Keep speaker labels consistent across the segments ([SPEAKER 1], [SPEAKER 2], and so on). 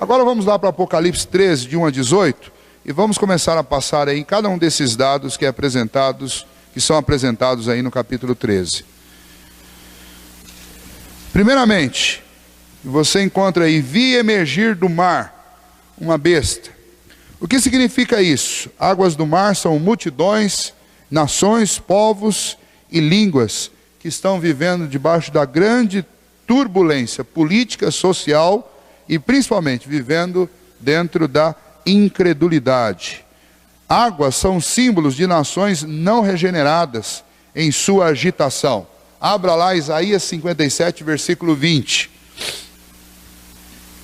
[SPEAKER 1] Agora vamos lá para Apocalipse 13, de 1 a 18, e vamos começar a passar aí em cada um desses dados que são apresentados aí no capítulo 13. Primeiramente, você encontra aí: vi emergir do mar uma besta. O que significa isso? Águas do mar são multidões, nações, povos e línguas que estão vivendo debaixo da grande turbulência política, social e principalmente vivendo dentro da incredulidade. Águas são símbolos de nações não regeneradas em sua agitação. Abra lá Isaías 57, versículo 20.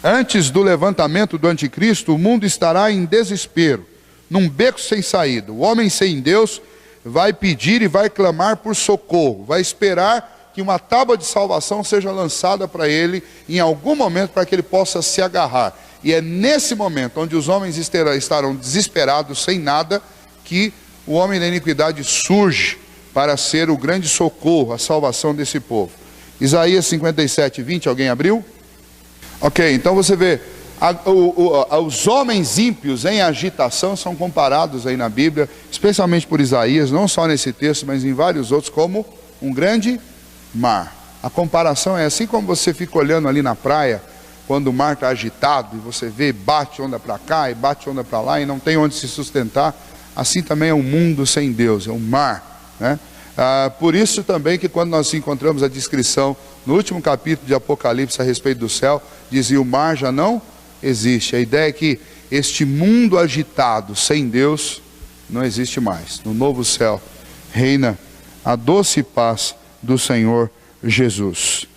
[SPEAKER 1] Antes do levantamento do anticristo, o mundo estará em desespero, num beco sem saída. O homem sem Deus vai pedir e vai clamar por socorro, vai esperar que uma tábua de salvação seja lançada para ele em algum momento, para que ele possa se agarrar. E é nesse momento, onde os homens estarão desesperados, sem nada, que o homem da iniquidade surge para ser o grande socorro, a salvação desse povo. Isaías 57, 20, alguém abriu? Ok, então você vê, os homens ímpios em agitação são comparados aí na Bíblia, especialmente por Isaías, não só nesse texto, mas em vários outros, como um grande mar. A comparação é assim como você fica olhando ali na praia, quando o mar está agitado, e você vê, bate onda para cá e bate onda para lá, e não tem onde se sustentar. Assim também é um mundo sem Deus, é um mar, né? Por isso também que quando nós encontramos a descrição no último capítulo de Apocalipse a respeito do céu, dizia: o mar já não existe. A ideia é que este mundo agitado sem Deus não existe mais. No novo céu reina a doce paz do Senhor Jesus.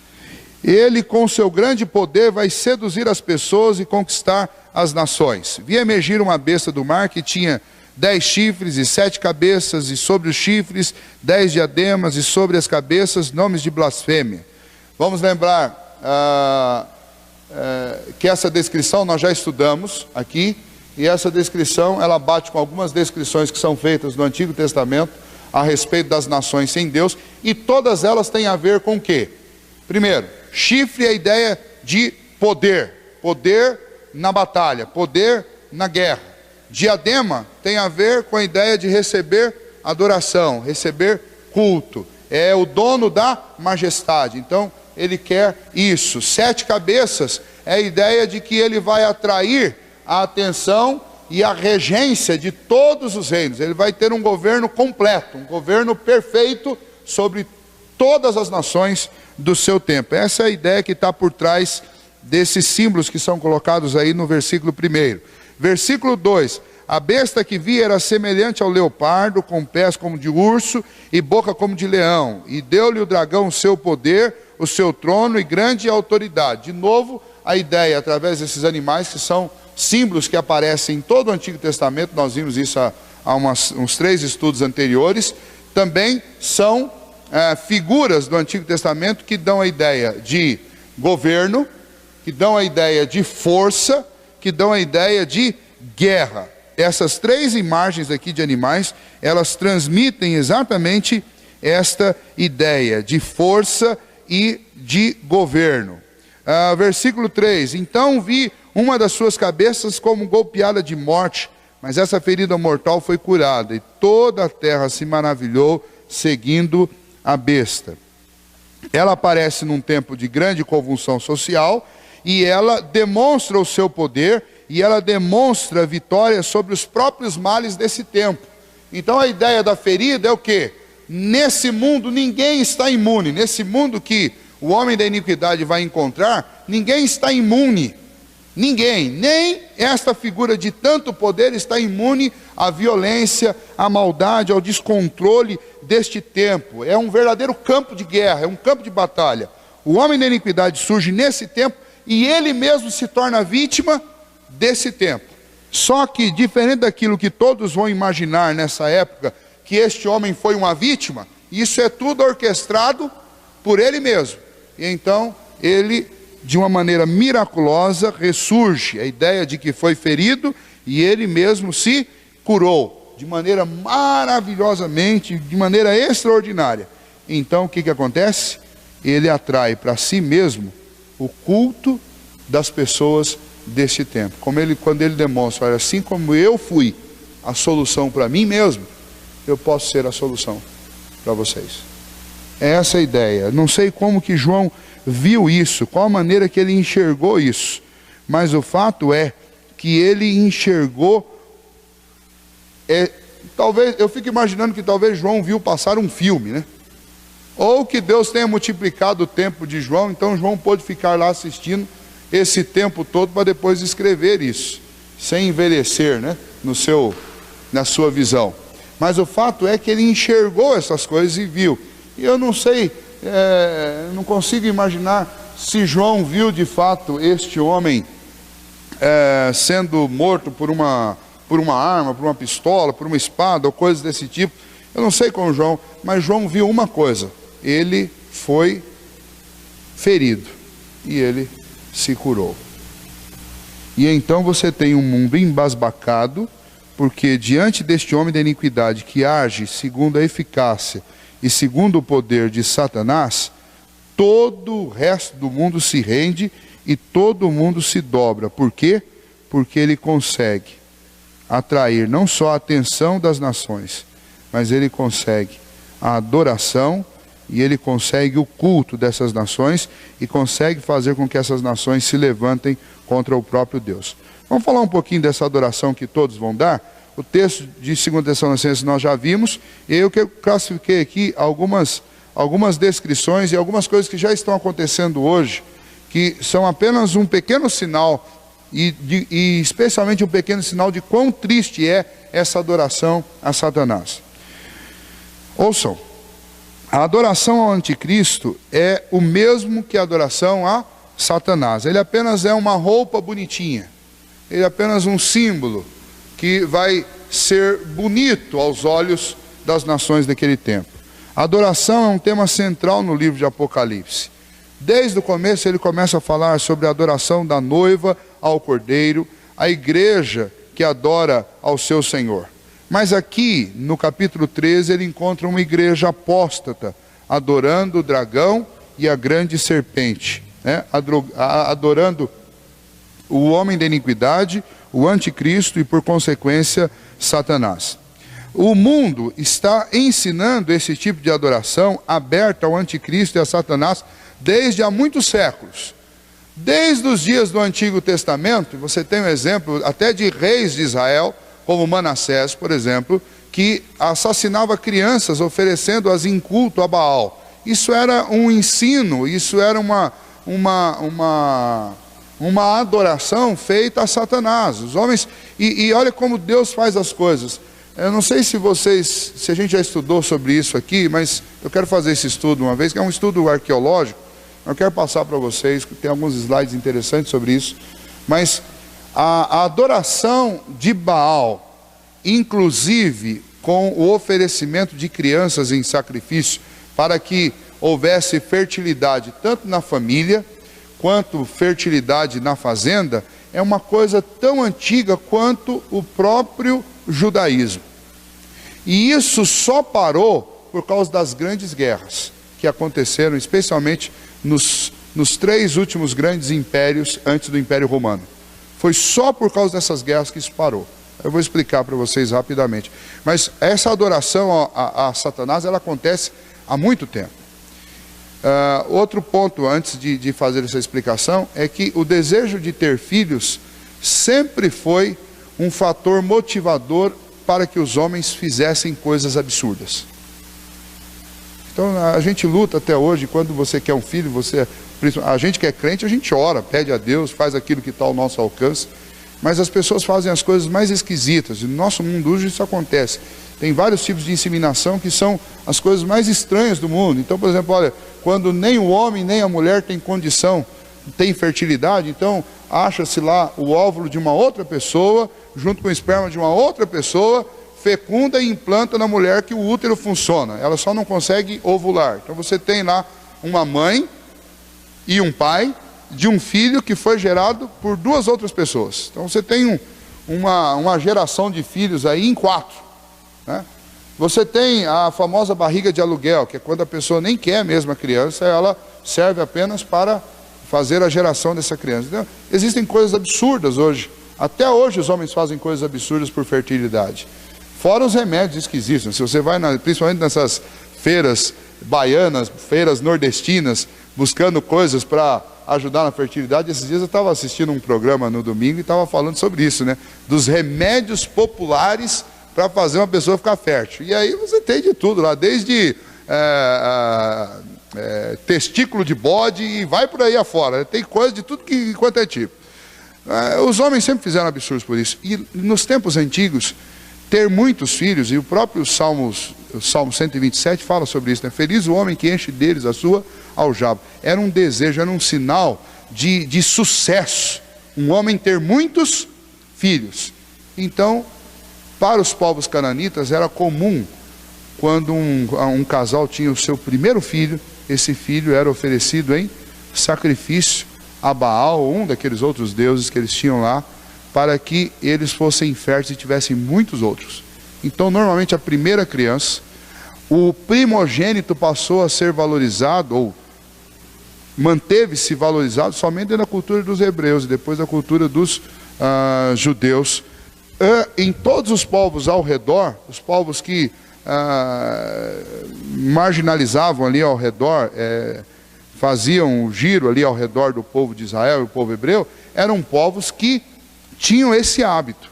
[SPEAKER 1] Ele, com seu grande poder, vai seduzir as pessoas e conquistar as nações. Vi emergir uma besta do mar que tinha 10 chifres e 7 cabeças, e sobre os chifres 10 diademas, e sobre as cabeças nomes de blasfêmia. Vamos lembrar que essa descrição nós já estudamos aqui, e essa descrição ela bate com algumas descrições que são feitas no Antigo Testamento a respeito das nações sem Deus, e todas elas têm a ver com o quê? Primeiro, chifre é a ideia de poder, poder na batalha, poder na guerra. Diadema tem a ver com a ideia de receber adoração, receber culto. É o dono da majestade, então ele quer isso. 7 cabeças é a ideia de que ele vai atrair a atenção e a regência de todos os reinos. Ele vai ter um governo completo, um governo perfeito sobre todas as nações do seu tempo. Essa é a ideia que está por trás desses símbolos que são colocados aí no versículo 1. Versículo 2: a besta que vi era semelhante ao leopardo, com pés como de urso e boca como de leão. E deu-lhe o dragão o seu poder, o seu trono e grande autoridade. De novo, a ideia, através desses animais, que são símbolos que aparecem em todo o Antigo Testamento, nós vimos isso há uns 3 estudos anteriores, também são figuras do Antigo Testamento que dão a ideia de governo, que dão a ideia de força, que dão a ideia de guerra. Essas 3 imagens aqui de animais, elas transmitem exatamente esta ideia de força e de governo. Versículo 3: então vi uma das suas cabeças como golpeada de morte, mas essa ferida mortal foi curada, e toda a terra se maravilhou seguindo a besta. Ela aparece num tempo de grande convulsão social, e ela demonstra o seu poder, e ela demonstra vitória sobre os próprios males desse tempo. Então a ideia da ferida é o quê? Nesse mundo ninguém está imune. Nesse mundo que o homem da iniquidade vai encontrar, ninguém está imune. Ninguém, nem esta figura de tanto poder está imune à violência, à maldade, ao descontrole deste tempo. É um verdadeiro campo de guerra, é um campo de batalha. O homem da iniquidade surge nesse tempo e ele mesmo se torna vítima desse tempo. Só que, diferente daquilo que todos vão imaginar nessa época, que este homem foi uma vítima, isso é tudo orquestrado por ele mesmo. E então, ele, de uma maneira miraculosa, ressurge. A ideia de que foi ferido e ele mesmo se curou, de maneira maravilhosamente, de maneira extraordinária. Então, o que acontece? Ele atrai para si mesmo o culto das pessoas deste tempo. Quando ele demonstra, olha, assim como eu fui a solução para mim mesmo, eu posso ser a solução para vocês. É essa a ideia. Não sei como que João viu isso, qual a maneira que ele enxergou isso, mas o fato é que ele enxergou, talvez, eu fico imaginando que talvez João viu passar um filme, né? Ou que Deus tenha multiplicado o tempo de João, então João pôde ficar lá assistindo esse tempo todo para depois escrever isso, sem envelhecer, né? Na sua visão. Mas o fato é que ele enxergou essas coisas e viu. E eu não sei, não consigo imaginar se João viu de fato este homem sendo morto por uma arma, por uma pistola, por uma espada ou coisas desse tipo. Eu não sei como João, mas João viu uma coisa: ele foi ferido e ele se curou. E então você tem um mundo embasbacado, porque diante deste homem da iniquidade que age segundo a eficácia e segundo o poder de Satanás, todo o resto do mundo se rende e todo mundo se dobra. Por quê? Porque ele consegue atrair não só a atenção das nações, mas ele consegue a adoração e ele consegue o culto dessas nações e consegue fazer com que essas nações se levantem contra o próprio Deus. Vamos falar um pouquinho dessa adoração que todos vão dar? O texto de 2 Tessalonicenses nós já vimos, e eu classifiquei aqui algumas descrições e algumas coisas que já estão acontecendo hoje, que são apenas um pequeno sinal, e especialmente um pequeno sinal de quão triste é essa adoração a Satanás. Ouçam, a adoração ao anticristo é o mesmo que a adoração a Satanás. Ele apenas é uma roupa bonitinha, ele é apenas um símbolo que vai ser bonito aos olhos das nações daquele tempo. A adoração é um tema central no livro de Apocalipse. Desde o começo ele começa a falar sobre a adoração da noiva ao Cordeiro, a igreja que adora ao seu Senhor. Mas aqui, no capítulo 13, ele encontra uma igreja apóstata, adorando o dragão e a grande serpente, né? Adorando o homem da iniquidade, o anticristo e, por consequência, Satanás. O mundo está ensinando esse tipo de adoração aberta ao anticristo e a Satanás desde há muitos séculos. Desde os dias do Antigo Testamento, você tem um exemplo até de reis de Israel, como Manassés, por exemplo, que assassinava crianças oferecendo-as em culto a Baal. Isso era um ensino, isso era uma adoração feita a Satanás. Os homens, e olha como Deus faz as coisas. Eu não sei se a gente já estudou sobre isso aqui, mas eu quero fazer esse estudo uma vez, que é um estudo arqueológico. Eu quero passar para vocês, tem alguns slides interessantes sobre isso. Mas a adoração de Baal, inclusive com o oferecimento de crianças em sacrifício, para que houvesse fertilidade tanto na família, quanto fertilidade na fazenda, é uma coisa tão antiga quanto o próprio judaísmo. E isso só parou por causa das grandes guerras que aconteceram, especialmente nos 3 últimos grandes impérios antes do Império Romano. Foi só por causa dessas guerras que isso parou. Eu vou explicar para vocês rapidamente. Mas essa adoração a Satanás, ela acontece há muito tempo. Outro ponto antes de fazer essa explicação é que o desejo de ter filhos sempre foi um fator motivador para que os homens fizessem coisas absurdas. Então a gente luta até hoje. Quando você quer um filho, a gente que é crente, a gente ora, pede a Deus, faz aquilo que está ao nosso alcance, mas as pessoas fazem as coisas mais esquisitas, e no nosso mundo hoje isso acontece. Tem vários tipos de inseminação que são as coisas mais estranhas do mundo. Então, por exemplo, olha, quando nem o homem nem a mulher tem condição, tem fertilidade, então acha-se lá o óvulo de uma outra pessoa, junto com o esperma de uma outra pessoa, fecunda e implanta na mulher que o útero funciona, ela só não consegue ovular. Então você tem lá uma mãe e um pai de um filho que foi gerado por 2 outras pessoas. Então você tem uma geração de filhos aí em 4, né? Você tem a famosa barriga de aluguel, que é quando a pessoa nem quer mesmo a criança, ela serve apenas para fazer a geração dessa criança. Então, existem coisas absurdas hoje. Até hoje os homens fazem coisas absurdas por fertilidade. Fora os remédios esquisitos. Se você vai, principalmente nessas feiras baianas, feiras nordestinas, buscando coisas para ajudar na fertilidade. Esses dias eu estava assistindo um programa no domingo e estava falando sobre isso, né? Dos remédios populares para fazer uma pessoa ficar fértil. E aí você tem de tudo lá, desde testículo de bode e vai por aí afora. Tem coisa de tudo quanto é tipo. Os homens sempre fizeram absurdos por isso. E nos tempos antigos, ter muitos filhos, e o próprio Salmo 127 fala sobre isso, né? Feliz o homem que enche deles a sua aljava. Era um desejo, era um sinal de sucesso, um homem ter muitos filhos. Então, para os povos cananitas era comum, quando um casal tinha o seu primeiro filho, esse filho era oferecido em sacrifício a Baal, ou um daqueles outros deuses que eles tinham lá, para que eles fossem férteis e tivessem muitos outros. Então, normalmente a primeira criança, o primogênito passou a ser valorizado, ou manteve-se valorizado somente dentro da cultura dos hebreus, e depois da cultura dos judeus. Em todos os povos ao redor, os povos que marginalizavam ali ao redor, faziam o giro ali ao redor do povo de Israel e o povo hebreu, eram povos que tinham esse hábito.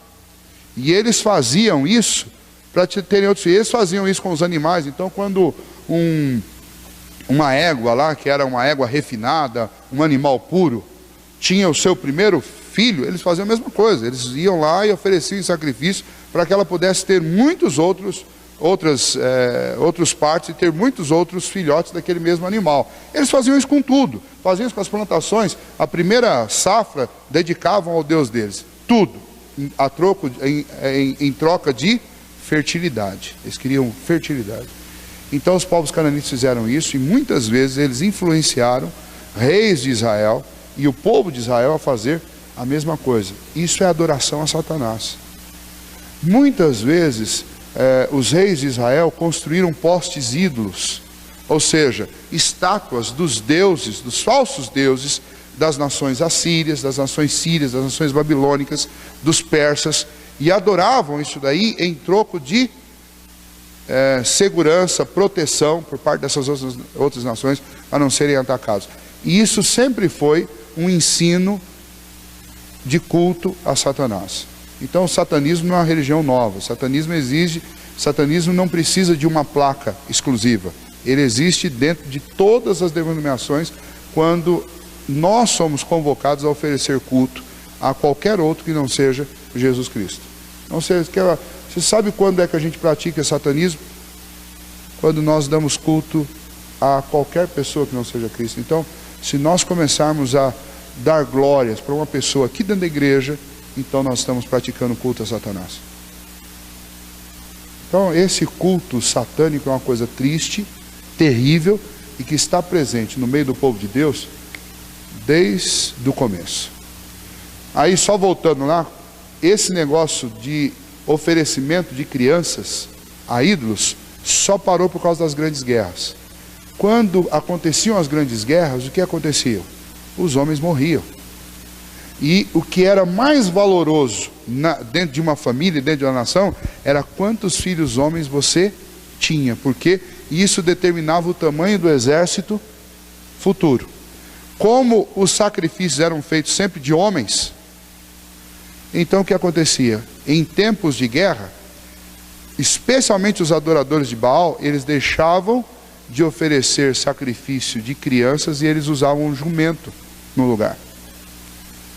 [SPEAKER 1] E eles faziam isso para terem outros filhos. Eles faziam isso com os animais. Então, quando uma égua lá, que era uma égua refinada, um animal puro, tinha o seu primeiro filho, eles faziam a mesma coisa. Eles iam lá e ofereciam em sacrifício para que ela pudesse ter muitos outros partos e ter muitos outros filhotes daquele mesmo animal. Eles faziam isso com tudo. Faziam isso com as plantações. A primeira safra dedicavam ao Deus deles. Tudo em troca de fertilidade. Eles queriam fertilidade. Então os povos cananitas fizeram isso e muitas vezes eles influenciaram reis de Israel e o povo de Israel a fazer a mesma coisa. Isso é adoração a Satanás. Muitas vezes os reis de Israel construíram postes ídolos, ou seja, estátuas dos deuses, dos falsos deuses das nações assírias, das nações sírias, das nações babilônicas, dos persas, e adoravam isso daí em troco de segurança, proteção por parte dessas outras nações a não serem atacados. E isso sempre foi um ensino de culto a Satanás. Então o satanismo não é uma religião nova. O satanismo não precisa de uma placa exclusiva. Ele existe dentro de todas as denominações quando nós somos convocados a oferecer culto a qualquer outro que não seja Jesus Cristo. Não sei, você sabe quando é que a gente pratica satanismo? Quando nós damos culto a qualquer pessoa que não seja Cristo. Então, se nós começarmos a dar glórias para uma pessoa aqui dentro da igreja, então nós estamos praticando culto a Satanás. Então esse culto satânico é uma coisa triste, terrível, e que está presente no meio do povo de Deus desde o começo. Aí só voltando lá, esse negócio de oferecimento de crianças a ídolos só parou por causa das grandes guerras. Quando aconteciam as grandes guerras, o que acontecia? Os homens morriam. E o que era mais valoroso dentro de uma família, dentro de uma nação, era quantos filhos homens você tinha. Porque isso determinava o tamanho do exército futuro. Como os sacrifícios eram feitos sempre de homens, então o que acontecia? Em tempos de guerra, especialmente os adoradores de Baal, eles deixavam de oferecer sacrifício de crianças e eles usavam um jumento no lugar.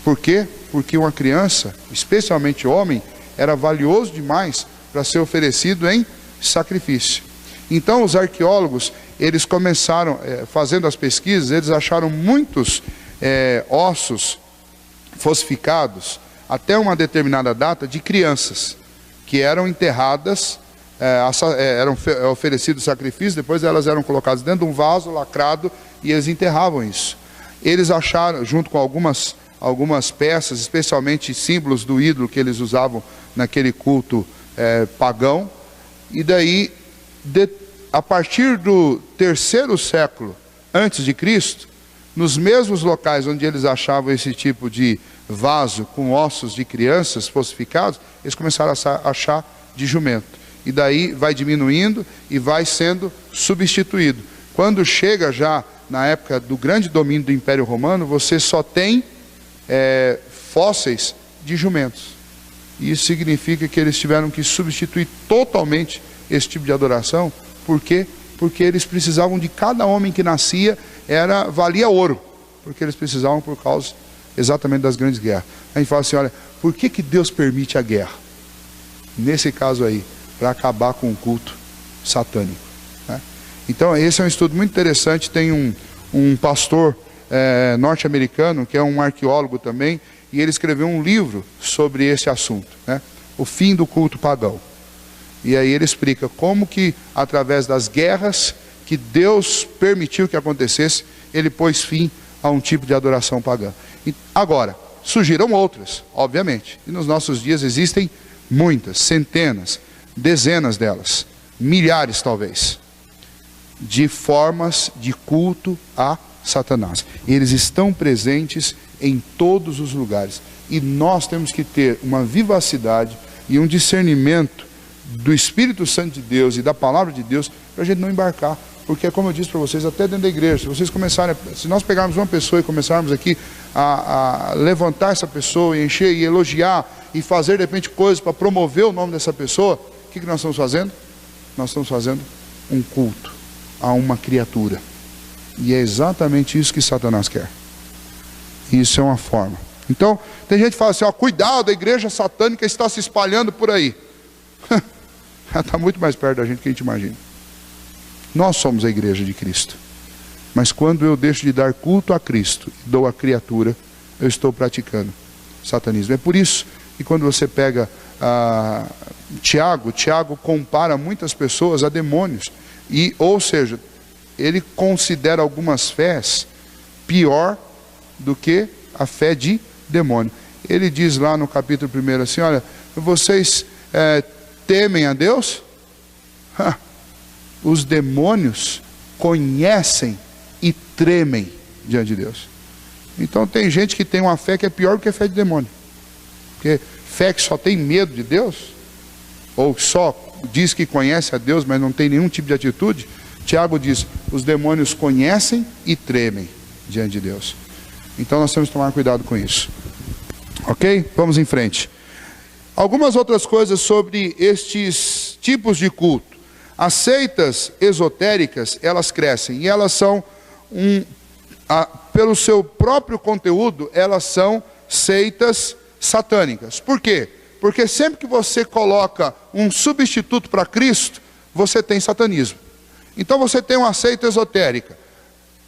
[SPEAKER 1] Por quê? Porque uma criança, especialmente homem, era valioso demais para ser oferecido em sacrifício. Então os arqueólogos, eles começaram, fazendo as pesquisas, eles acharam muitos ossos fossificados, até uma determinada data, de crianças, que eram enterradas, eram oferecidos sacrifícios, depois elas eram colocadas dentro de um vaso lacrado, e eles enterravam isso. Eles acharam, junto com algumas peças, especialmente símbolos do ídolo que eles usavam naquele culto pagão, e daí, a partir do 3º século antes de Cristo, nos mesmos locais onde eles achavam esse tipo de vaso com ossos de crianças fossificados, eles começaram a achar de jumento. E daí vai diminuindo e vai sendo substituído. Quando chega já na época do grande domínio do Império Romano, você só tem fósseis de jumentos. Isso significa que eles tiveram que substituir totalmente esse tipo de adoração. Por quê? Porque eles precisavam de cada homem que nascia, valia ouro. Porque eles precisavam por causa exatamente das grandes guerras. A gente fala assim, olha, por que Deus permite a guerra? Nesse caso aí, para acabar com o culto satânico, né? Então esse é um estudo muito interessante. Tem um pastor norte-americano, que é um arqueólogo também, e ele escreveu um livro sobre esse assunto, né? O fim do culto pagão. E aí ele explica como que, através das guerras que Deus permitiu que acontecesse, ele pôs fim a um tipo de adoração pagã. E agora, surgiram outras, obviamente. E nos nossos dias existem muitas, centenas, dezenas delas, milhares talvez, de formas de culto a Satanás. Eles estão presentes em todos os lugares. E nós temos que ter uma vivacidade e um discernimento do Espírito Santo de Deus e da Palavra de Deus, para a gente não embarcar. Porque, como eu disse para vocês, até dentro da igreja, se vocês começarem, se nós pegarmos uma pessoa e começarmos aqui a levantar essa pessoa, e encher, e elogiar, e fazer de repente coisas para promover o nome dessa pessoa, o que nós estamos fazendo? Nós estamos fazendo um culto a uma criatura. E é exatamente isso que Satanás quer. Isso é uma forma. Então, tem gente que fala assim, ó, cuidado, a igreja satânica está se espalhando por aí. Ela está muito mais perto da gente do que a gente imagina. Nós somos a igreja de Cristo. Mas quando eu deixo de dar culto a Cristo e dou a criatura, eu estou praticando satanismo. É por isso que quando você pega Tiago compara muitas pessoas a demônios. Ou seja, ele considera algumas fés pior do que a fé de demônio. Ele diz lá no capítulo 1 assim, olha, vocês temem a Deus? Os demônios conhecem e tremem diante de Deus. Então tem gente que tem uma fé que é pior do que a fé de demônio. Porque fé que só tem medo de Deus, ou só diz que conhece a Deus, mas não tem nenhum tipo de atitude, Tiago diz, os demônios conhecem e tremem diante de Deus. Então nós temos que tomar cuidado com isso. Ok? Vamos em frente. Algumas outras coisas sobre estes tipos de culto. As seitas esotéricas, elas crescem, e elas são, pelo seu próprio conteúdo, elas são seitas satânicas. Por quê? Porque sempre que você coloca um substituto para Cristo, você tem satanismo. Então você tem uma seita esotérica.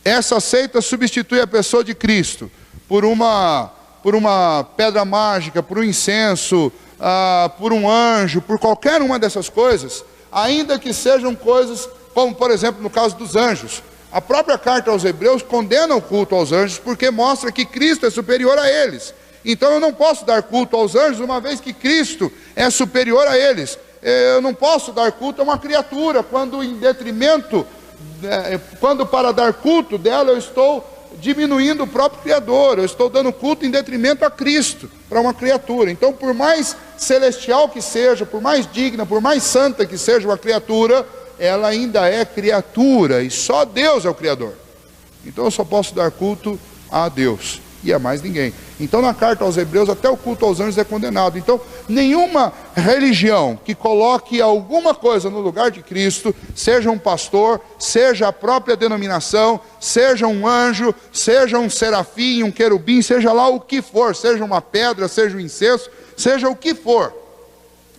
[SPEAKER 1] Essa seita substitui a pessoa de Cristo por uma pedra mágica, por um incenso, por um anjo, por qualquer uma dessas coisas, ainda que sejam coisas como, por exemplo, no caso dos anjos. A própria carta aos Hebreus condena o culto aos anjos porque mostra que Cristo é superior a eles. Então eu não posso dar culto aos anjos uma vez que Cristo é superior a eles. Eu não posso dar culto a uma criatura quando para dar culto dela eu estou diminuindo o próprio Criador, eu estou dando culto em detrimento a Cristo, para uma criatura. Então, por mais celestial que seja, por mais digna, por mais santa que seja uma criatura, ela ainda é criatura, e só Deus é o Criador. Então eu só posso dar culto a Deus, e a mais ninguém. Então na carta aos Hebreus, até o culto aos anjos é condenado. Então, nenhuma religião que coloque alguma coisa no lugar de Cristo, seja um pastor, seja a própria denominação, seja um anjo, seja um serafim, um querubim, seja lá o que for, seja uma pedra, seja um incenso, seja o que for,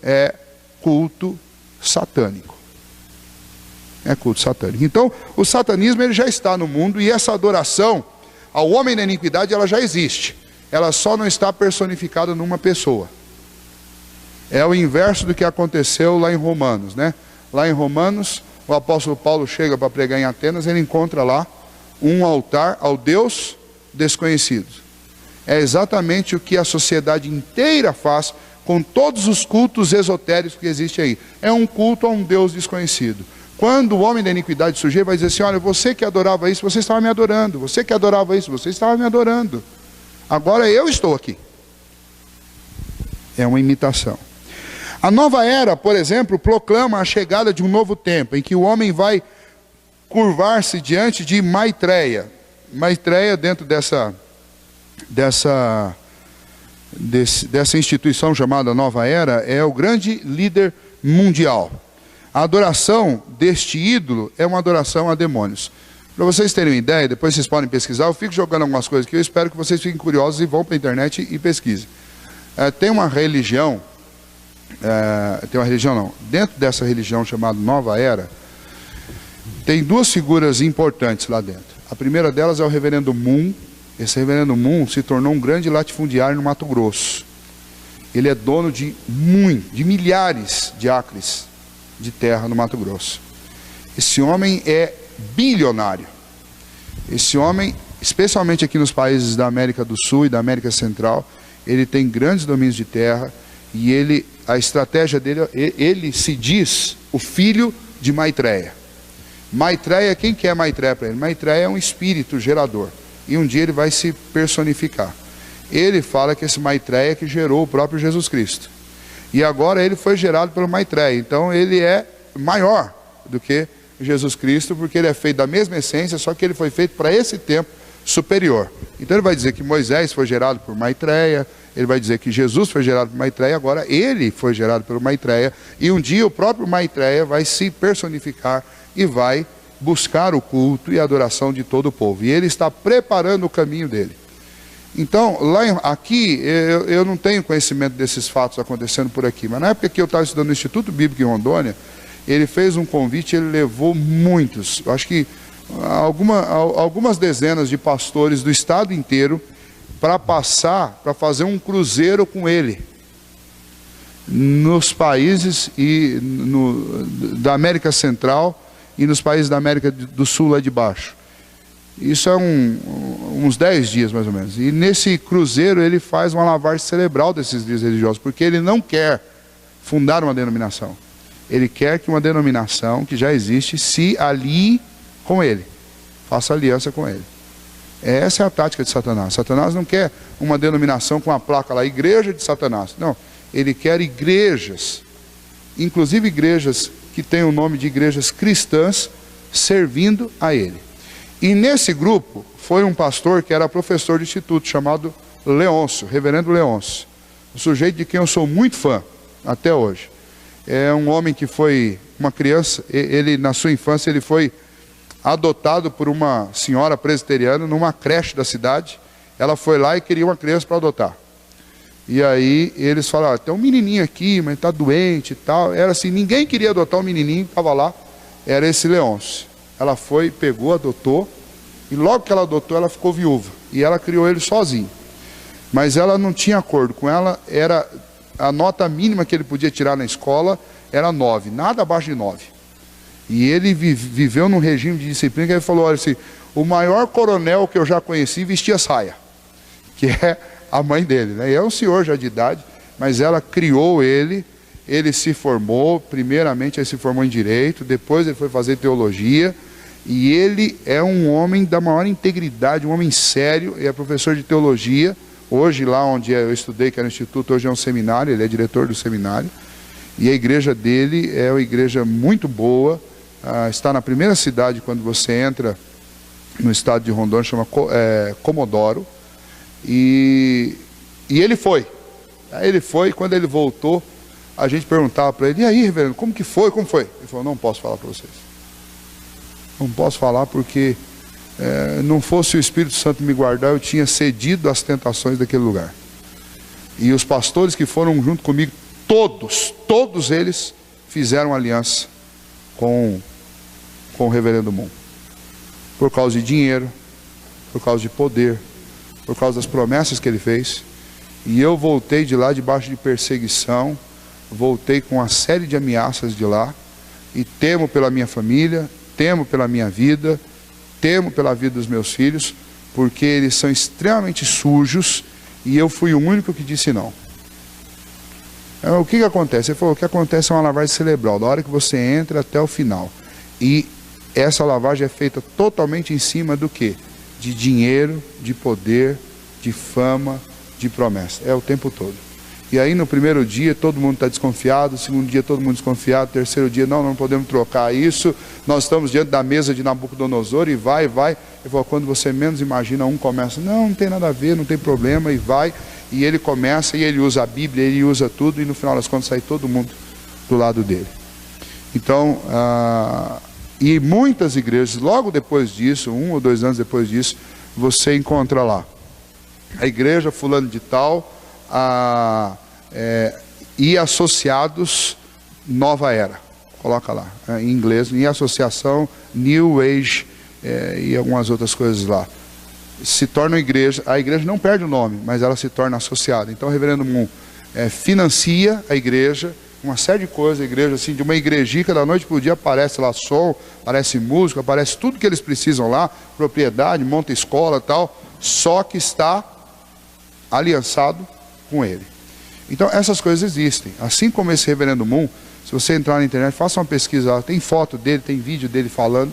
[SPEAKER 1] é culto satânico. É culto satânico. Então, o satanismo ele já está no mundo, e essa adoração ao homem da iniquidade, ela já existe. Ela só não está personificada numa pessoa. É o inverso do que aconteceu lá em Romanos, né? Lá em Romanos, o apóstolo Paulo chega para pregar em Atenas, ele encontra lá um altar ao Deus desconhecido. É exatamente o que a sociedade inteira faz com todos os cultos esotéricos que existem aí. É um culto a um Deus desconhecido. Quando o homem da iniquidade surgir, vai dizer assim: olha, você que adorava isso, você estava me adorando. Você que adorava isso, você estava me adorando. Agora eu estou aqui. É uma imitação. A nova era, por exemplo, proclama a chegada de um novo tempo, em que o homem vai curvar-se diante de Maitreya. Maitreya, dentro dessa instituição chamada Nova Era, é o grande líder mundial. A adoração deste ídolo é uma adoração a demônios. Para vocês terem uma ideia, depois vocês podem pesquisar, eu fico jogando algumas coisas aqui, eu espero que vocês fiquem curiosos e vão para a internet e pesquisem. Tem uma religião, dentro dessa religião chamada Nova Era, tem duas figuras importantes lá dentro. A primeira delas é o reverendo Moon. Esse reverendo Moon se tornou um grande latifundiário no Mato Grosso. Ele é dono de milhares de acres de terra no Mato Grosso. Esse homem é bilionário. Esse homem, especialmente aqui nos países da América do Sul e da América Central, ele tem grandes domínios de terra e a estratégia dele, ele se diz o filho de Maitreya. Maitreya, quem que é Maitreya para ele? Maitreya é um espírito gerador. E um dia ele vai se personificar. Ele fala que esse Maitreya que gerou o próprio Jesus Cristo. E agora ele foi gerado pelo Maitreya. Então ele é maior do que Jesus Cristo, porque ele é feito da mesma essência, só que ele foi feito para esse tempo superior. Então ele vai dizer que Moisés foi gerado por Maitreya, ele vai dizer que Jesus foi gerado por Maitreya, agora ele foi gerado pelo Maitreya, e um dia o próprio Maitreya vai se personificar e vai buscar o culto e a adoração de todo o povo. E ele está preparando o caminho dele. Então, aqui, eu não tenho conhecimento desses fatos acontecendo por aqui, mas na época que eu estava estudando no Instituto Bíblico em Rondônia, ele fez um convite, ele levou muitos, acho que algumas dezenas de pastores do estado inteiro para fazer um cruzeiro com ele nos países da América Central e nos países da América do Sul lá de baixo. Isso é uns 10 dias mais ou menos. E nesse cruzeiro ele faz uma lavagem cerebral desses líderes religiosos, porque ele não quer fundar uma denominação. Ele quer que uma denominação que já existe se alie com ele, faça aliança com ele. Essa é a tática de Satanás. Satanás não quer uma denominação com a placa lá, Igreja de Satanás. Não, ele quer igrejas, inclusive igrejas que têm o nome de igrejas cristãs, servindo a ele. E nesse grupo foi um pastor que era professor de instituto, chamado Leôncio, reverendo Leôncio. Um sujeito de quem eu sou muito fã, até hoje. É um homem que foi uma criança, ele na sua infância ele foi adotado por uma senhora presbiteriana numa creche da cidade. Ela foi lá e queria uma criança para adotar. E aí eles falaram, tem um menininho aqui, mas está doente e tal. Era assim, ninguém queria adotar o menininho que estava lá, era esse Leôncio. Ela foi, pegou, adotou, e logo que ela adotou, ela ficou viúva. E ela criou ele sozinho. Mas ela não tinha acordo com ela, era a nota mínima que ele podia tirar na escola era 9, nada abaixo de 9. E ele viveu num regime de disciplina que ele falou, olha assim, o maior coronel que eu já conheci vestia saia, que é a mãe dele, né? E é um senhor já de idade, mas ela criou ele se formou, primeiramente ele se formou em Direito, depois ele foi fazer Teologia, e ele é um homem da maior integridade, um homem sério, é professor de Teologia, hoje lá onde eu estudei, que era o Instituto, hoje é um seminário, ele é diretor do seminário, e a igreja dele é uma igreja muito boa, está na primeira cidade quando você entra no estado de Rondônia, chama Comodoro, e ele foi. Aí ele foi, quando ele voltou, a gente perguntava para ele, e aí, reverendo, como que foi, como foi? Ele falou, não posso falar para vocês. Não posso falar porque não fosse o Espírito Santo me guardar, eu tinha cedido às tentações daquele lugar. E os pastores que foram junto comigo, todos eles fizeram aliança com o reverendo Moon. Por causa de dinheiro, por causa de poder, por causa das promessas que ele fez. E eu voltei de lá debaixo de perseguição, voltei com uma série de ameaças de lá, e temo pela minha família, temo pela minha vida, temo pela vida dos meus filhos, porque eles são extremamente sujos, e eu fui o único que disse não. O que acontece? Ele falou, o que acontece é uma lavagem cerebral, da hora que você entra até o final. E essa lavagem é feita totalmente em cima do quê? De dinheiro, de poder, de fama, de promessa. É o tempo todo. E aí no primeiro dia todo mundo está desconfiado, no segundo dia todo mundo desconfiado, no terceiro dia não podemos trocar isso, nós estamos diante da mesa de Nabucodonosor e vai. Eu falo, quando você menos imagina, um começa, não tem nada a ver, não tem problema, e vai, e ele começa, e ele usa a Bíblia, ele usa tudo, e no final das contas sai todo mundo do lado dele. Então, e muitas igrejas, logo depois disso, 1 ou 2 anos depois disso, você encontra lá, a igreja fulano de tal, e associados Nova Era, coloca lá, em inglês, em associação New Age, e algumas outras coisas lá, se torna igreja. A igreja não perde o nome, mas ela se torna associada. Então o reverendo Moon financia a igreja, uma série de coisas, a igreja assim, de uma igrejica, da noite para o dia aparece lá som, aparece música, aparece tudo que eles precisam lá, propriedade, monta escola e tal, só que está aliançado com ele. Então essas coisas existem, assim como esse reverendo Moon. Se você entrar na internet, faça uma pesquisa, tem foto dele, tem vídeo dele falando,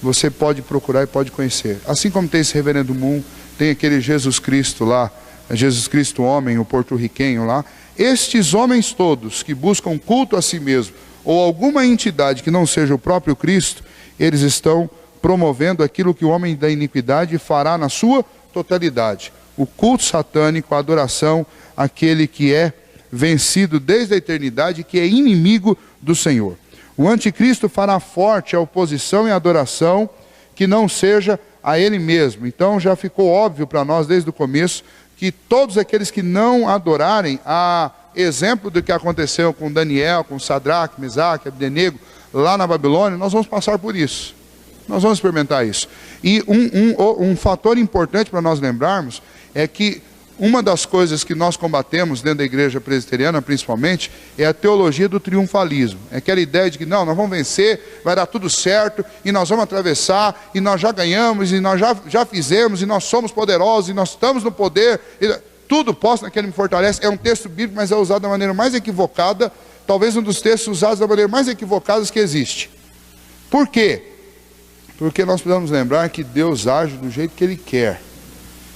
[SPEAKER 1] você pode procurar e pode conhecer. Assim como tem esse reverendo Moon, tem aquele Jesus Cristo lá, Jesus Cristo homem, o porto-riquenho lá. Estes homens todos que buscam culto a si mesmo, ou alguma entidade que não seja o próprio Cristo, eles estão promovendo aquilo que o homem da iniquidade fará na sua totalidade. O culto satânico, a adoração àquele que é vencido desde a eternidade, que é inimigo do Senhor. O anticristo fará forte a oposição e a adoração que não seja a ele mesmo. Então já ficou óbvio para nós desde o começo que todos aqueles que não adorarem, a exemplo do que aconteceu com Daniel, com Sadraque, Mesaque, Abdenego, lá na Babilônia, nós vamos passar por isso. Nós vamos experimentar isso. E um fator importante para nós lembrarmos é que uma das coisas que nós combatemos dentro da igreja presbiteriana, principalmente, é a teologia do triunfalismo. É aquela ideia de que não, nós vamos vencer, vai dar tudo certo, e nós vamos atravessar, e nós já ganhamos, e nós já fizemos, e nós somos poderosos, e nós estamos no poder, e tudo posso naquele me fortalece. É um texto bíblico, mas é usado da maneira mais equivocada, talvez um dos textos usados da maneira mais equivocada que existe. Por quê? Porque nós precisamos lembrar que Deus age do jeito que Ele quer.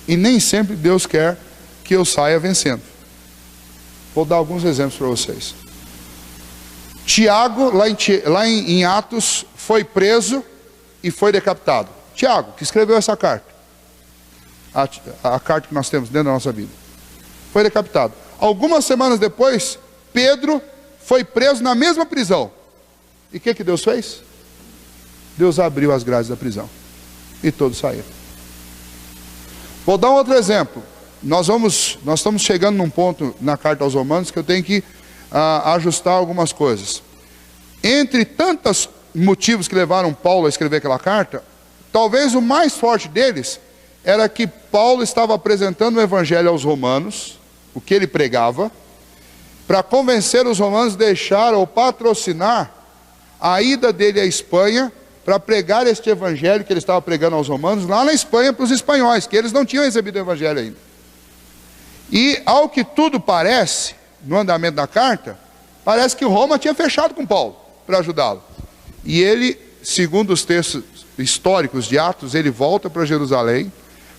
[SPEAKER 1] E nem sempre Deus quer que eu saia vencendo. Vou dar alguns exemplos para vocês. Tiago, lá em Atos, foi preso e foi decapitado. Tiago, que escreveu essa carta. A carta que nós temos dentro da nossa Bíblia. Foi decapitado. Algumas semanas depois, Pedro foi preso na mesma prisão. E o que Deus fez? Deus abriu as grades da prisão. E todos saíram. Vou dar um outro exemplo. Nós estamos chegando num ponto na carta aos Romanos que eu tenho que ajustar algumas coisas. Entre tantos motivos que levaram Paulo a escrever aquela carta, talvez o mais forte deles era que Paulo estava apresentando o evangelho aos romanos, o que ele pregava, para convencer os romanos a deixar ou patrocinar a ida dele à Espanha para pregar este evangelho que ele estava pregando aos romanos lá na Espanha para os espanhóis, que eles não tinham recebido o evangelho ainda. E ao que tudo parece, no andamento da carta, parece que Roma tinha fechado com Paulo para ajudá-lo. E ele, segundo os textos históricos de Atos, ele volta para Jerusalém,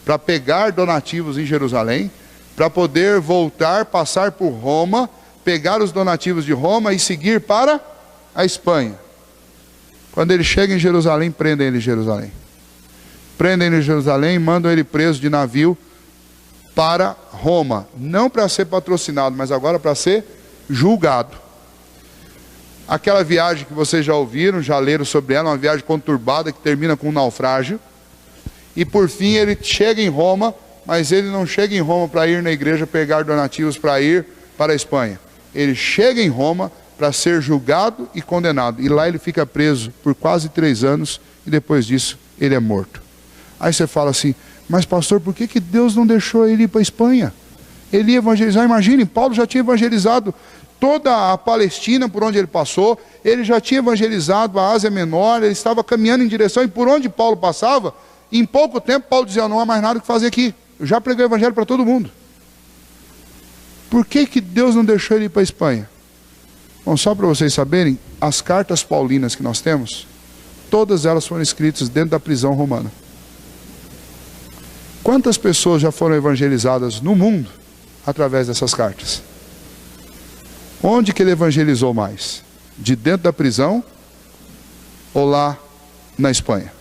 [SPEAKER 1] para pegar donativos em Jerusalém, para poder voltar, passar por Roma, pegar os donativos de Roma e seguir para a Espanha. Quando ele chega em Jerusalém, prendem ele em Jerusalém. Prendem ele em Jerusalém e mandam ele preso de navio para Roma. Não para ser patrocinado, mas agora para ser julgado. Aquela viagem que vocês já ouviram, já leram sobre ela, uma viagem conturbada que termina com um naufrágio. E por fim ele chega em Roma, mas ele não chega em Roma para ir na igreja pegar donativos para ir para a Espanha. Ele chega em Roma para ser julgado e condenado. E lá ele fica preso por quase 3 anos e depois disso ele é morto. Aí você fala assim, mas pastor, por que Deus não deixou ele ir para a Espanha? Ele ia evangelizar, imagine, Paulo já tinha evangelizado toda a Palestina por onde ele passou, ele já tinha evangelizado a Ásia Menor, ele estava caminhando em direção, e por onde Paulo passava, em pouco tempo Paulo dizia, não há mais nada que fazer aqui, eu já preguei o evangelho para todo mundo. Por que Deus não deixou ele ir para a Espanha? Bom, só para vocês saberem, as cartas paulinas que nós temos, todas elas foram escritas dentro da prisão romana. Quantas pessoas já foram evangelizadas no mundo através dessas cartas? Onde que ele evangelizou mais? De dentro da prisão ou lá na Espanha?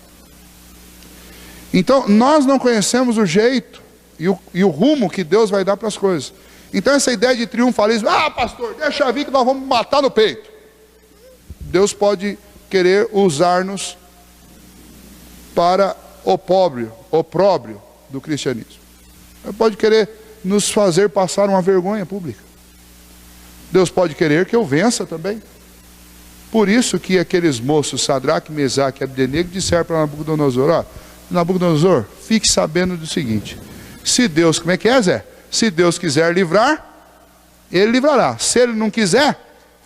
[SPEAKER 1] Então, nós não conhecemos o jeito e o rumo que Deus vai dar para as coisas. Então, essa ideia de triunfalismo, pastor, deixa vir que nós vamos matar no peito. Deus pode querer usar-nos para opróbrio do cristianismo. Ele pode querer nos fazer passar uma vergonha pública. Deus pode querer que eu vença também. Por isso que aqueles moços, Sadraque, Mesaque e Abdenego, disseram para Nabucodonosor, Nabucodonosor, fique sabendo do seguinte, se Deus, como é que é, Zé? Se Deus quiser livrar, Ele livrará. Se Ele não quiser,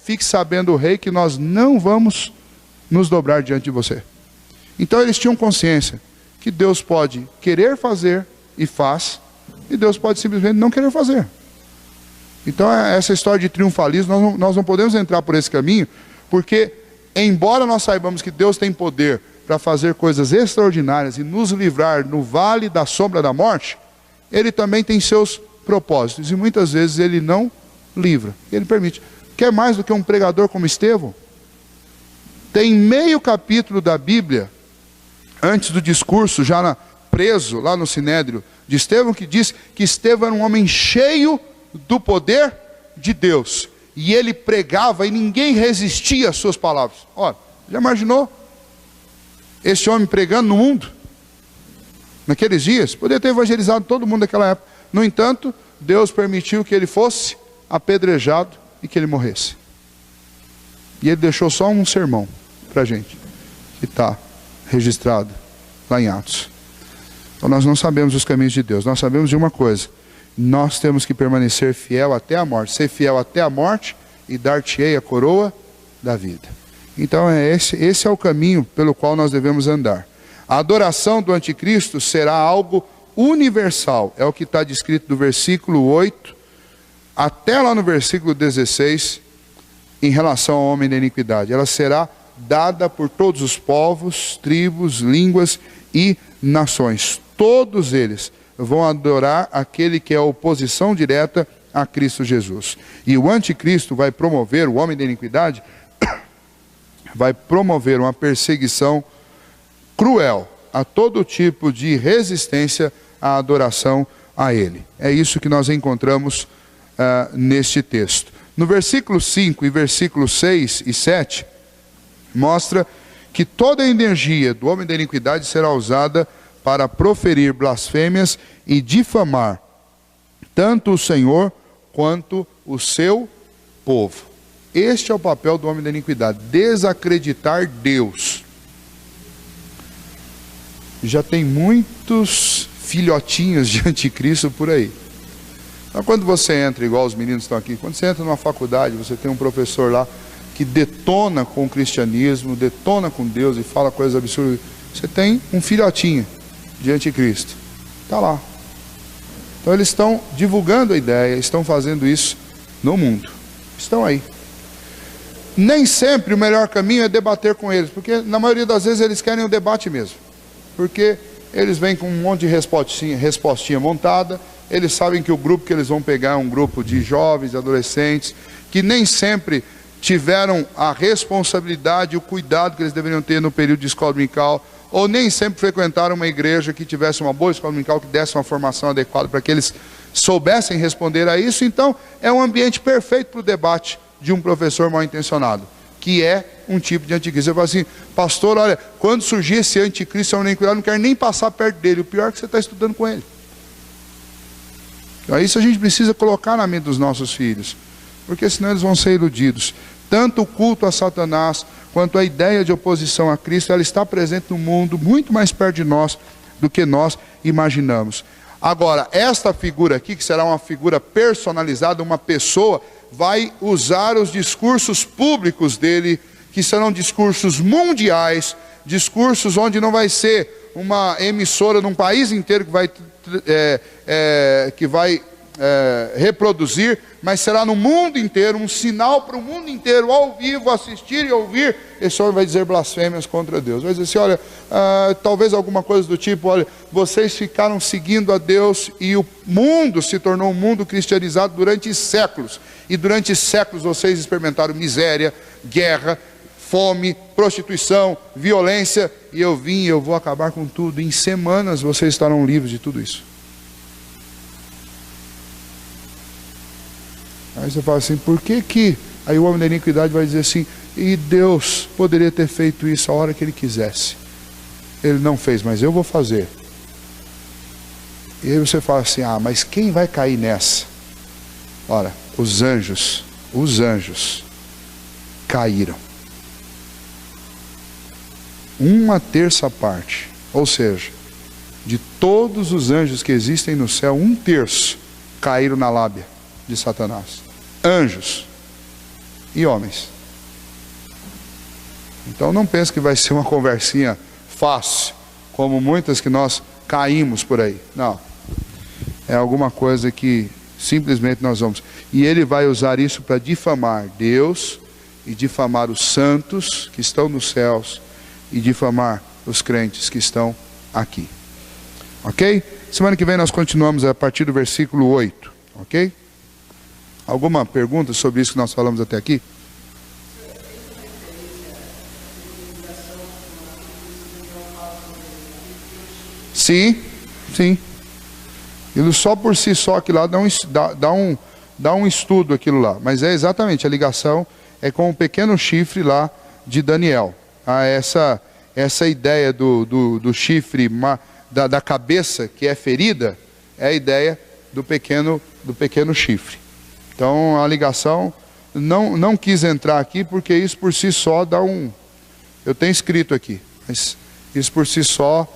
[SPEAKER 1] fique sabendo, o rei, que nós não vamos nos dobrar diante de você. Então eles tinham consciência que Deus pode querer fazer e faz, e Deus pode simplesmente não querer fazer. Então essa história de triunfalismo, nós não podemos entrar por esse caminho, porque embora nós saibamos que Deus tem poder para fazer coisas extraordinárias e nos livrar no vale da sombra da morte, Ele também tem seus propósitos, e muitas vezes Ele não livra, Ele permite. Quer mais do que um pregador como Estevão? Tem meio capítulo da Bíblia, antes do discurso, preso lá no Sinédrio de Estevão, que diz que Estevão era um homem cheio do poder de Deus, e ele pregava e ninguém resistia às suas palavras. Ora, já imaginou esse homem pregando no mundo? Naqueles dias, poderia ter evangelizado todo mundo naquela época. No entanto, Deus permitiu que ele fosse apedrejado e que ele morresse. E ele deixou só um sermão para a gente, que está registrado lá em Atos. Então nós não sabemos os caminhos de Deus, nós sabemos de uma coisa: nós temos que permanecer fiel até a morte, ser fiel até a morte, e dar-te-ei a coroa da vida. Então esse é o caminho pelo qual nós devemos andar. A adoração do anticristo será algo universal, é o que está descrito do versículo 8 até lá no versículo 16, em relação ao homem da iniquidade. Ela será dada por todos os povos, tribos, línguas e nações. Todos eles vão adorar aquele que é a oposição direta a Cristo Jesus. E o anticristo vai promover, o homem da iniquidade, vai promover uma perseguição cruel a todo tipo de resistência à adoração a ele. É isso que nós encontramos neste texto. No versículo 5 e versículo 6 e 7, mostra que toda a energia do homem da iniquidade será usada para proferir blasfêmias e difamar tanto o Senhor quanto o seu povo. Este é o papel do homem da iniquidade, desacreditar Deus. Já tem muitos filhotinhos de anticristo por aí. Então, quando você entra, igual os meninos estão aqui, quando você entra numa faculdade, você tem um professor lá que detona com o cristianismo, detona com Deus e fala coisas absurdas. Você tem um filhotinho de anticristo. Está lá. Então eles estão divulgando a ideia, estão fazendo isso no mundo. Estão aí. Nem sempre o melhor caminho é debater com eles, porque na maioria das vezes eles querem o debate mesmo. Porque eles vêm com um monte de respostinha montada, eles sabem que o grupo que eles vão pegar é um grupo de jovens, adolescentes, que nem sempre tiveram a responsabilidade e o cuidado que eles deveriam ter no período de escola dominical, ou nem sempre frequentaram uma igreja que tivesse uma boa escola dominical, que desse uma formação adequada para que eles soubessem responder a isso. Então é um ambiente perfeito para o debate de um professor mal intencionado, que é um tipo de anticristo. Eu falo assim: pastor, olha, quando surgir esse anticristo, eu não quero nem passar perto dele. O pior é que você está estudando com ele. Então isso a gente precisa colocar na mente dos nossos filhos, porque senão eles vão ser iludidos. Tanto o culto a Satanás, quanto a ideia de oposição a Cristo, ela está presente no mundo, muito mais perto de nós do que nós imaginamos. Agora, esta figura aqui, que será uma figura personalizada, uma pessoa, vai usar os discursos públicos dele, que serão discursos mundiais, discursos onde não vai ser uma emissora de um país inteiro que vai reproduzir, mas será no mundo inteiro, um sinal para o mundo inteiro, ao vivo, assistir e ouvir. Esse homem vai dizer blasfêmias contra Deus, vai dizer assim, olha, talvez alguma coisa do tipo, olha, vocês ficaram seguindo a Deus e o mundo se tornou um mundo cristianizado durante séculos, e durante séculos vocês experimentaram miséria, guerra, fome, prostituição, violência, e eu vim e eu vou acabar com tudo. Em semanas vocês estarão livres de tudo isso. Aí você fala assim, por que que... Aí o homem da iniquidade vai dizer assim, e Deus poderia ter feito isso a hora que Ele quisesse. Ele não fez, mas eu vou fazer. E aí você fala assim, mas quem vai cair nessa? Ora, os anjos caíram. 1/3 parte, ou seja, de todos os anjos que existem no céu, 1/3 caíram na lábia de Satanás. Anjos e homens. Então não pense que vai ser uma conversinha fácil, como muitas que nós caímos por aí. Não. É alguma coisa que simplesmente nós vamos. E ele vai usar isso para difamar Deus e difamar os santos que estão nos céus e difamar os crentes que estão aqui. Ok? Semana que vem nós continuamos a partir do versículo 8. Ok? Alguma pergunta sobre isso que nós falamos até aqui? Sim, sim. Ele só por si só, aquilo lá dá um estudo aquilo lá. Mas é exatamente, a ligação é com o pequeno chifre lá de Daniel. Essa ideia do chifre, da cabeça que é ferida, é a ideia do pequeno chifre. Então a ligação, não quis entrar aqui porque isso por si só dá um... Eu tenho escrito aqui, mas isso por si só,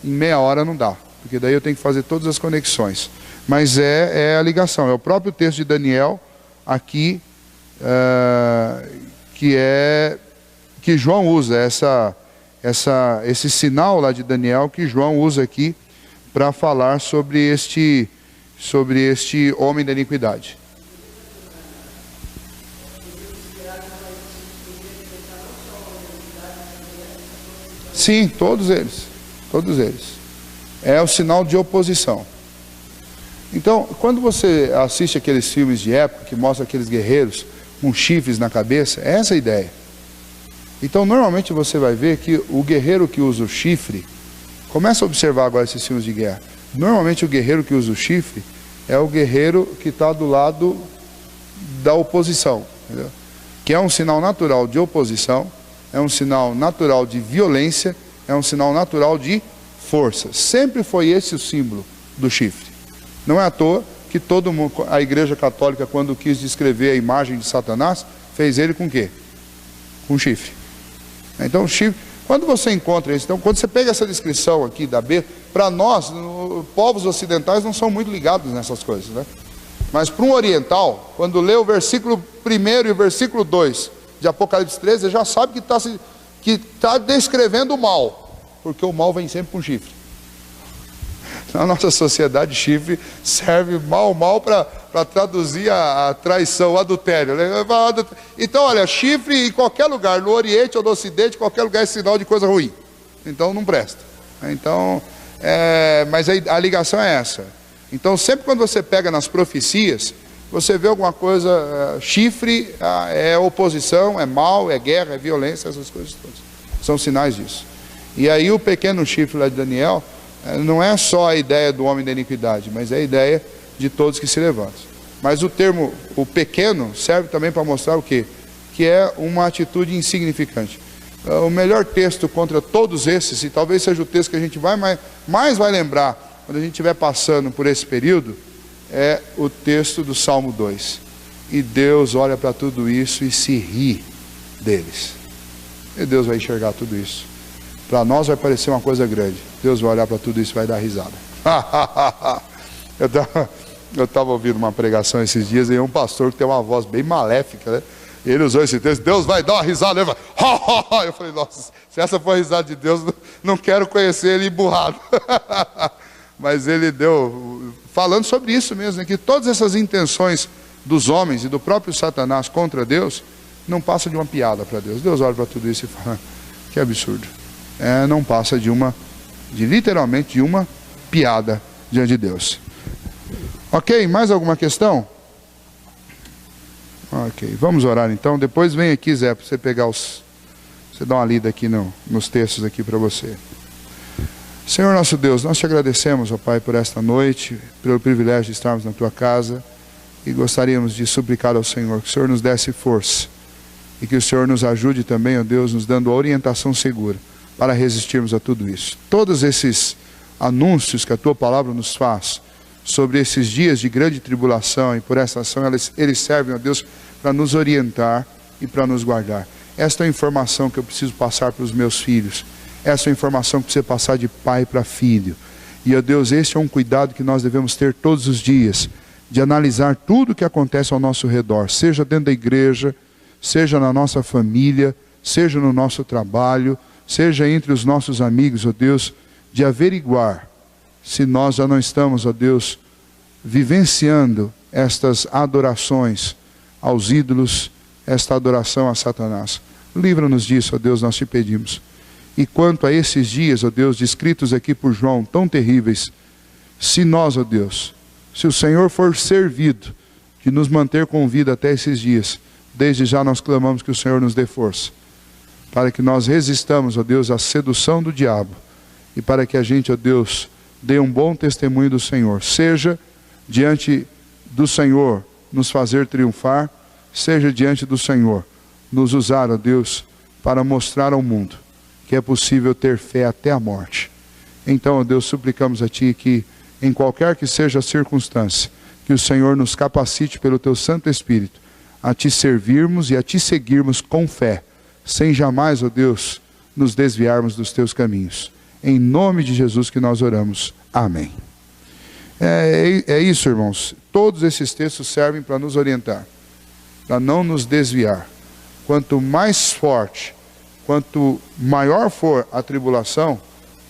[SPEAKER 1] em meia hora não dá. Porque daí eu tenho que fazer todas as conexões. Mas é a ligação, é o próprio texto de Daniel aqui, que João usa, esse sinal lá de Daniel que João usa aqui para falar sobre este homem da iniquidade. Sim, todos eles. É o sinal de oposição. Então, quando você assiste aqueles filmes de época que mostram aqueles guerreiros com chifres na cabeça, é essa a ideia. Então, normalmente você vai ver que o guerreiro que usa o chifre, começa a observar agora esses filmes de guerra, normalmente o guerreiro que usa o chifre é o guerreiro que está do lado da oposição, entendeu? Que é um sinal natural de oposição, é um sinal natural de violência, é um sinal natural de força. Sempre foi esse o símbolo do chifre. Não é à toa que todo mundo, a Igreja Católica, quando quis descrever a imagem de Satanás, fez ele com o quê? Com chifre. Então o chifre, quando você encontra isso, então quando você pega essa descrição aqui da besta, para nós, povos ocidentais não são muito ligados nessas coisas, né? Mas para um oriental, quando lê o versículo 1 e o versículo 2 de Apocalipse 13, ele já sabe que está descrevendo o mal. Porque o mal vem sempre com chifre. Na nossa sociedade, chifre serve mal para traduzir a traição, o adultério. Então, olha, chifre em qualquer lugar, no Oriente ou no Ocidente, qualquer lugar é sinal de coisa ruim. Então, não presta. Então, mas a ligação é essa. Então, sempre quando você pega nas profecias, você vê alguma coisa, chifre é oposição, é mal, é guerra, é violência, essas coisas todas. São sinais disso. E aí o pequeno chifre lá de Daniel, não é só a ideia do homem da iniquidade, mas é a ideia de todos que se levantam. Mas o termo, o pequeno, serve também para mostrar o quê? Que é uma atitude insignificante. O melhor texto contra todos esses, e talvez seja o texto que a gente mais vai lembrar quando a gente estiver passando por esse período, é o texto do Salmo 2. E Deus olha para tudo isso e se ri deles. E Deus vai enxergar tudo isso. Para nós vai parecer uma coisa grande. Deus vai olhar para tudo isso e vai dar risada. Eu estava ouvindo uma pregação esses dias e um pastor que tem uma voz bem maléfica, né? Ele usou esse texto, Deus vai dar uma risada. Eu falei, nossa, se essa for a risada de Deus, não quero conhecer ele emburrado. Mas ele falando sobre isso mesmo, né? Que todas essas intenções dos homens e do próprio Satanás contra Deus, não passa de uma piada para Deus. Deus olha para tudo isso e fala, que absurdo. Não passa literalmente de uma piada diante de Deus. Ok, mais alguma questão? Ok, vamos orar então. Depois vem aqui, Zé, para você pegar você dá uma lida aqui nos textos aqui para você. Senhor nosso Deus, nós te agradecemos, ó Pai, por esta noite, pelo privilégio de estarmos na tua casa, e gostaríamos de suplicar ao Senhor que o Senhor nos desse força, e que o Senhor nos ajude também, ó Deus, nos dando a orientação segura para resistirmos a tudo isso. Todos esses anúncios que a tua palavra nos faz sobre esses dias de grande tribulação, e por essa ação eles servem, ó Deus, para nos orientar e para nos guardar. Esta é a informação que eu preciso passar para os meus filhos. Essa é a informação que precisa passar de pai para filho. E, ó Deus, este é um cuidado que nós devemos ter todos os dias, de analisar tudo o que acontece ao nosso redor, seja dentro da igreja, seja na nossa família, seja no nosso trabalho, seja entre os nossos amigos, ó Deus, de averiguar se nós já não estamos, ó Deus, vivenciando estas adorações aos ídolos, esta adoração a Satanás. Livra-nos disso, ó Deus, nós te pedimos. E quanto a esses dias, ó Deus, descritos aqui por João, tão terríveis, se nós, ó Deus, se o Senhor for servido de nos manter com vida até esses dias, desde já nós clamamos que o Senhor nos dê força, para que nós resistamos, ó Deus, à sedução do diabo, e para que a gente, ó Deus, dê um bom testemunho do Senhor, seja diante do Senhor nos fazer triunfar, seja diante do Senhor nos usar, ó Deus, para mostrar ao mundo que é possível ter fé até a morte. Então, ó Deus, suplicamos a Ti que, em qualquer que seja a circunstância, que o Senhor nos capacite pelo Teu Santo Espírito a Te servirmos e a Te seguirmos com fé, sem jamais, ó Deus, nos desviarmos dos Teus caminhos. Em nome de Jesus que nós oramos. Amém. É isso, irmãos. Todos esses textos servem para nos orientar, para não nos desviar. Quanto mais forte, quanto maior for a tribulação,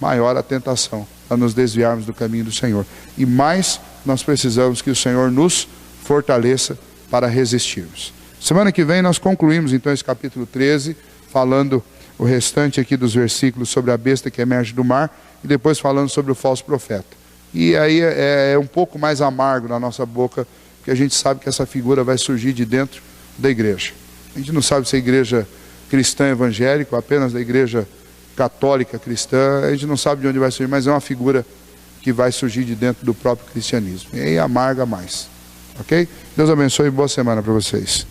[SPEAKER 1] maior a tentação a nos desviarmos do caminho do Senhor. E mais nós precisamos que o Senhor nos fortaleça para resistirmos. Semana que vem nós concluímos então esse capítulo 13, falando o restante aqui dos versículos sobre a besta que emerge do mar, e depois falando sobre o falso profeta. E aí é um pouco mais amargo na nossa boca, porque a gente sabe que essa figura vai surgir de dentro da igreja. A gente não sabe se a igreja cristã evangélica, apenas da igreja católica cristã, a gente não sabe de onde vai surgir, mas é uma figura que vai surgir de dentro do próprio cristianismo. E aí amarga mais. Ok? Deus abençoe e boa semana para vocês.